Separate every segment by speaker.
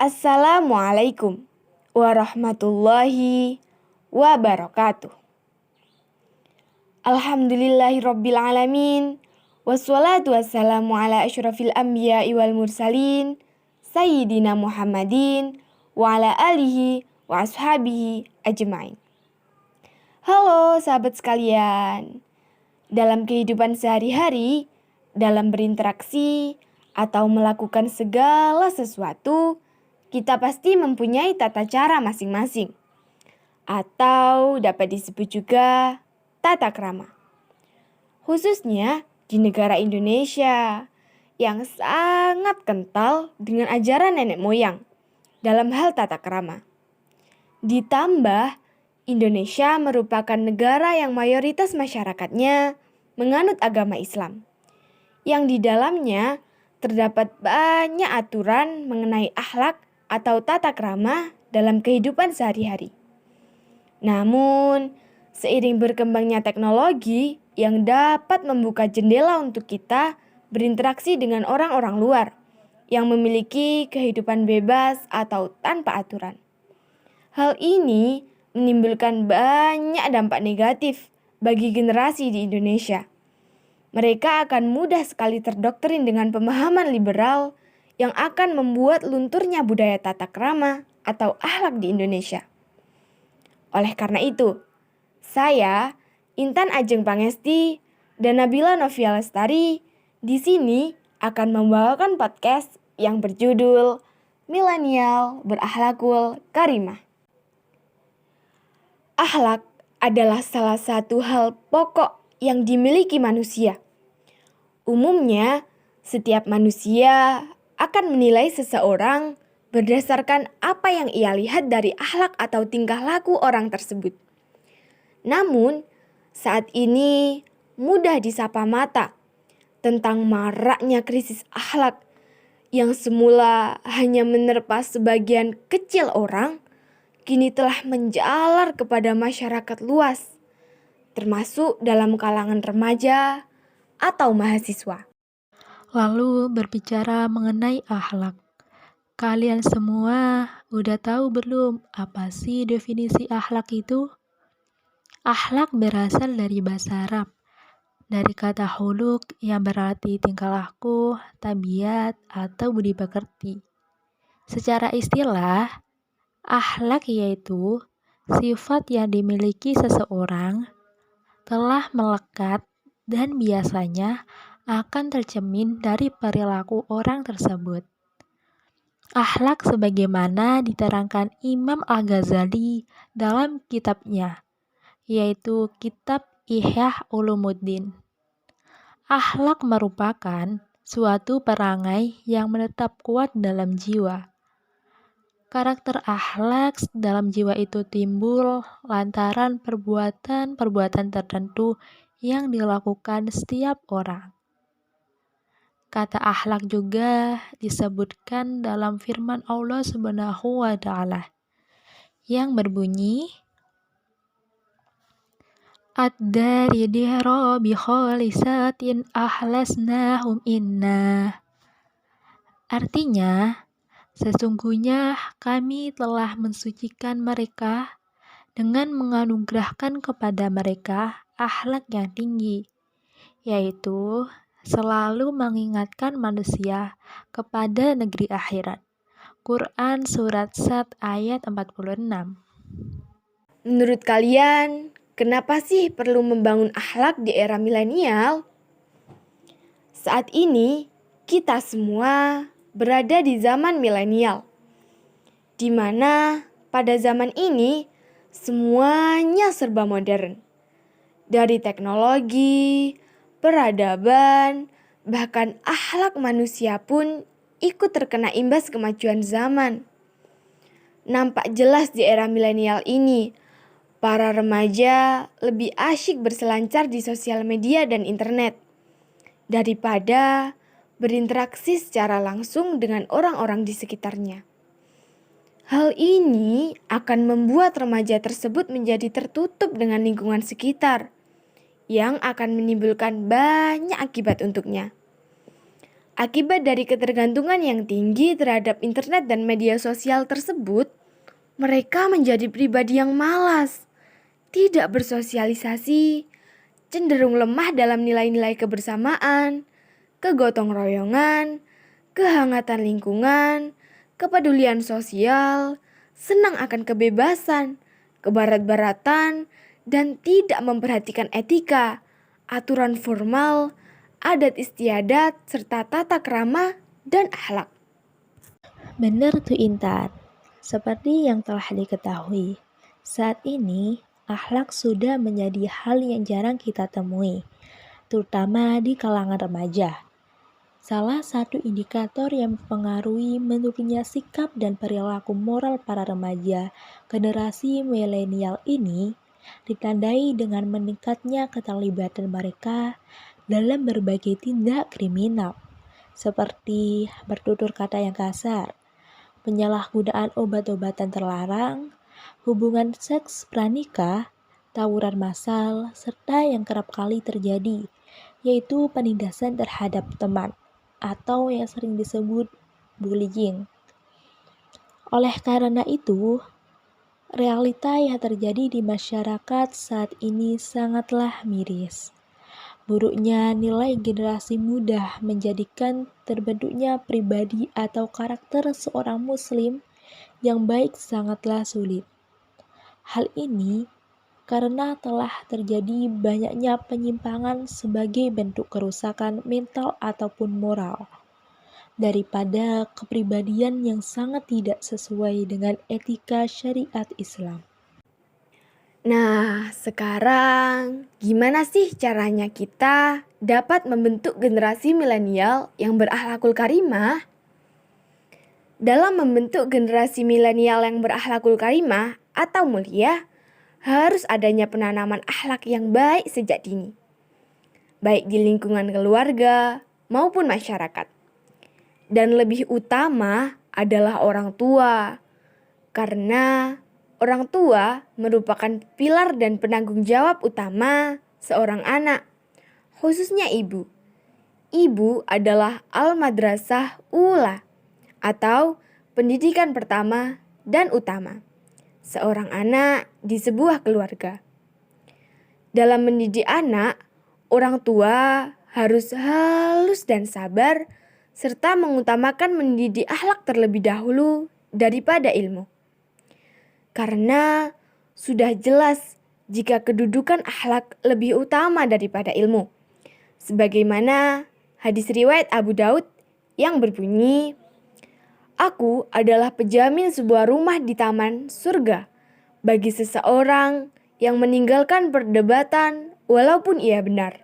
Speaker 1: Assalamualaikum warahmatullahi wabarakatuh. Alhamdulillahirabbil alamin. Wassalatu wassalamu ala asyrafil anbiya'i wal mursalin Sayyidina Muhammadin wa ala alihi wa ashabihi ajmain. Halo sahabat sekalian. Dalam kehidupan sehari-hari, dalam berinteraksi atau melakukan segala sesuatu, kita pasti mempunyai tata cara masing-masing, atau dapat disebut juga tata krama. Khususnya di negara Indonesia yang sangat kental dengan ajaran nenek moyang dalam hal tata krama. Ditambah, Indonesia merupakan negara yang mayoritas masyarakatnya menganut agama Islam, yang di dalamnya terdapat banyak aturan mengenai akhlak atau tata krama dalam kehidupan sehari-hari. Namun, seiring berkembangnya teknologi yang dapat membuka jendela untuk kita berinteraksi dengan orang-orang luar yang memiliki kehidupan bebas atau tanpa aturan. Hal ini menimbulkan banyak dampak negatif bagi generasi di Indonesia. Mereka akan mudah sekali terdoktrin dengan pemahaman liberal yang akan membuat lunturnya budaya tata krama atau akhlak di Indonesia. Oleh karena itu, saya, Intan Ajeng Pangesti, dan Nabila Novia Lestari di sini akan membawakan podcast yang berjudul Milenial Berakhlakul Karimah. Akhlak adalah salah satu hal pokok yang dimiliki manusia. Umumnya, setiap manusia akan menilai seseorang berdasarkan apa yang ia lihat dari akhlak atau tingkah laku orang tersebut. Namun, saat ini mudah disapa mata tentang maraknya krisis akhlak yang semula hanya menerpa sebagian kecil orang, kini telah menjalar kepada masyarakat luas, termasuk dalam kalangan remaja atau mahasiswa.
Speaker 2: Lalu berbicara mengenai akhlak. Kalian semua udah tahu belum apa sih definisi akhlak itu? Akhlak berasal dari bahasa Arab, dari kata huluk yang berarti tingkah laku, tabiat, atau budi pekerti. Secara istilah, akhlak yaitu sifat yang dimiliki seseorang telah melekat dan biasanya akan tercermin dari perilaku orang tersebut. Akhlak sebagaimana diterangkan Imam Al-Ghazali dalam kitabnya, yaitu Kitab Ihya Ulumuddin. Akhlak merupakan suatu perangai yang menetap kuat dalam jiwa. Karakter akhlak dalam jiwa itu timbul lantaran perbuatan-perbuatan tertentu yang dilakukan setiap orang. Kata akhlak juga disebutkan dalam firman Allah Subhanahu wa Ta'ala yang berbunyi Ad-daridira bi khalisatin ahlasnahum inna. Artinya, sesungguhnya kami telah mensucikan mereka dengan menganugerahkan kepada mereka akhlak yang tinggi, yaitu selalu mengingatkan manusia kepada negeri akhirat. Quran Surat Sad ayat 46.
Speaker 1: Menurut kalian, kenapa sih perlu membangun akhlak di era milenial? Saat ini, kita semua berada di zaman milenial, di mana pada zaman ini semuanya serba modern. Dari teknologi, peradaban, bahkan akhlak manusia pun ikut terkena imbas kemajuan zaman. Nampak jelas di era milenial ini, para remaja lebih asyik berselancar di sosial media dan internet daripada berinteraksi secara langsung dengan orang-orang di sekitarnya. Hal ini akan membuat remaja tersebut menjadi tertutup dengan lingkungan sekitar, yang akan menimbulkan banyak akibat untuknya. Akibat dari ketergantungan yang tinggi terhadap internet dan media sosial tersebut, mereka menjadi pribadi yang malas, tidak bersosialisasi, cenderung lemah dalam nilai-nilai kebersamaan, kegotong royongan, kehangatan lingkungan, kepedulian sosial, senang akan kebebasan, kebarat-baratan, dan tidak memperhatikan etika, aturan formal, adat istiadat, serta tata krama dan akhlak.
Speaker 2: Benar tuh Intan. Seperti yang telah diketahui, saat ini akhlak sudah menjadi hal yang jarang kita temui, terutama di kalangan remaja. Salah satu indikator yang mempengaruhi menurunnya sikap dan perilaku moral para remaja generasi milenial ini ditandai dengan meningkatnya keterlibatan mereka dalam berbagai tindak kriminal, seperti bertutur kata yang kasar, penyalahgunaan obat-obatan terlarang, hubungan seks pranikah, tawuran massal, serta yang kerap kali terjadi, yaitu penindasan terhadap teman atau yang sering disebut bullying. Oleh karena itu, realita yang terjadi di masyarakat saat ini sangatlah miris. Buruknya nilai generasi muda menjadikan terbentuknya pribadi atau karakter seorang muslim yang baik sangatlah sulit. Hal ini karena telah terjadi banyaknya penyimpangan sebagai bentuk kerusakan mental ataupun moral, daripada kepribadian yang sangat tidak sesuai dengan etika syariat Islam.
Speaker 1: Nah, sekarang gimana sih caranya kita dapat membentuk generasi milenial yang berakhlakul karimah? Dalam membentuk generasi milenial yang berakhlakul karimah atau mulia, harus adanya penanaman akhlak yang baik sejak dini, baik di lingkungan keluarga maupun masyarakat. Dan lebih utama adalah orang tua, karena orang tua merupakan pilar dan penanggung jawab utama seorang anak, khususnya ibu. Ibu adalah al-madrasah ula atau pendidikan pertama dan utama seorang anak di sebuah keluarga. Dalam mendidik anak, orang tua harus halus dan sabar serta mengutamakan mendidik akhlak terlebih dahulu daripada ilmu. Karena sudah jelas jika kedudukan akhlak lebih utama daripada ilmu. Sebagaimana hadis riwayat Abu Daud yang berbunyi, "Aku adalah penjamin sebuah rumah di taman surga bagi seseorang yang meninggalkan perdebatan walaupun ia benar.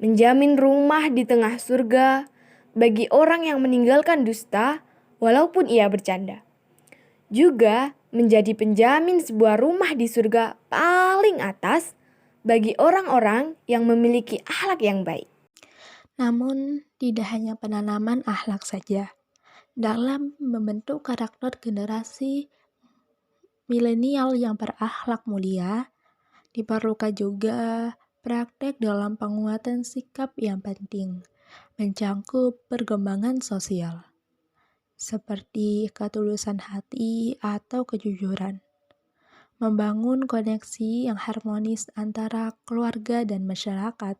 Speaker 1: Menjamin rumah di tengah surga bagi orang yang meninggalkan dusta walaupun ia bercanda. Juga menjadi penjamin sebuah rumah di surga paling atas bagi orang-orang yang memiliki akhlak yang baik."
Speaker 2: Namun, tidak hanya penanaman akhlak saja. Dalam membentuk karakter generasi milenial yang berakhlak mulia, diperlukan juga praktek dalam penguatan sikap yang penting, mencangkup perkembangan sosial, seperti ketulusan hati atau kejujuran, membangun koneksi yang harmonis antara keluarga dan masyarakat,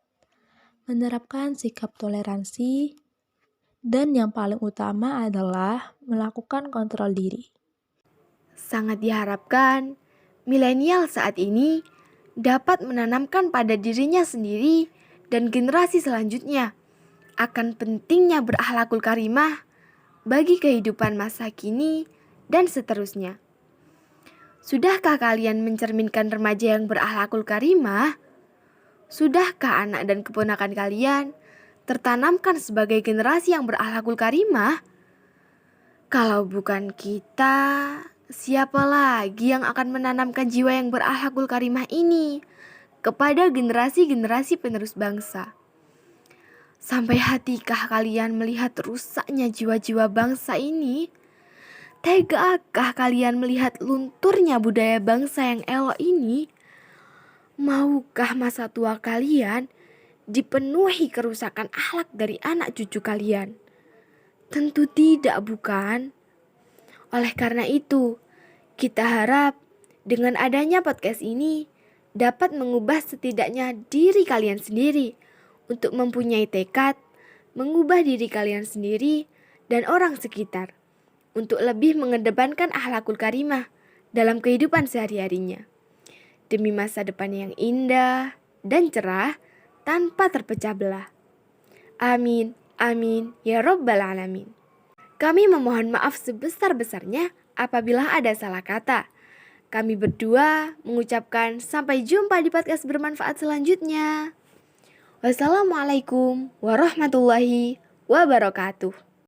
Speaker 2: menerapkan sikap toleransi, dan yang paling utama adalah melakukan kontrol diri.
Speaker 1: Sangat diharapkan milenial saat ini dapat menanamkan pada dirinya sendiri dan generasi selanjutnya akan pentingnya berakhlakul karimah bagi kehidupan masa kini dan seterusnya. Sudahkah kalian mencerminkan remaja yang berakhlakul karimah? Sudahkah anak dan keponakan kalian tertanamkan sebagai generasi yang berakhlakul karimah? Kalau bukan kita, siapa lagi yang akan menanamkan jiwa yang berakhlakul karimah ini kepada generasi-generasi penerus bangsa? Sampai hatikah kalian melihat rusaknya jiwa-jiwa bangsa ini? Tegakah kalian melihat lunturnya budaya bangsa yang elok ini? Maukah masa tua kalian dipenuhi kerusakan akhlak dari anak cucu kalian? Tentu tidak, bukan? Oleh karena itu, kita harap dengan adanya podcast ini dapat mengubah setidaknya diri kalian sendiri untuk mempunyai tekad, mengubah diri kalian sendiri dan orang sekitar untuk lebih mengedepankan akhlakul karimah dalam kehidupan sehari-harinya. Demi masa depan yang indah dan cerah tanpa terpecah belah. Amin, amin, ya Rabbal Alamin. Kami memohon maaf sebesar-besarnya apabila ada salah kata. Kami berdua mengucapkan sampai jumpa di podcast bermanfaat selanjutnya. Wassalamualaikum warahmatullahi wabarakatuh.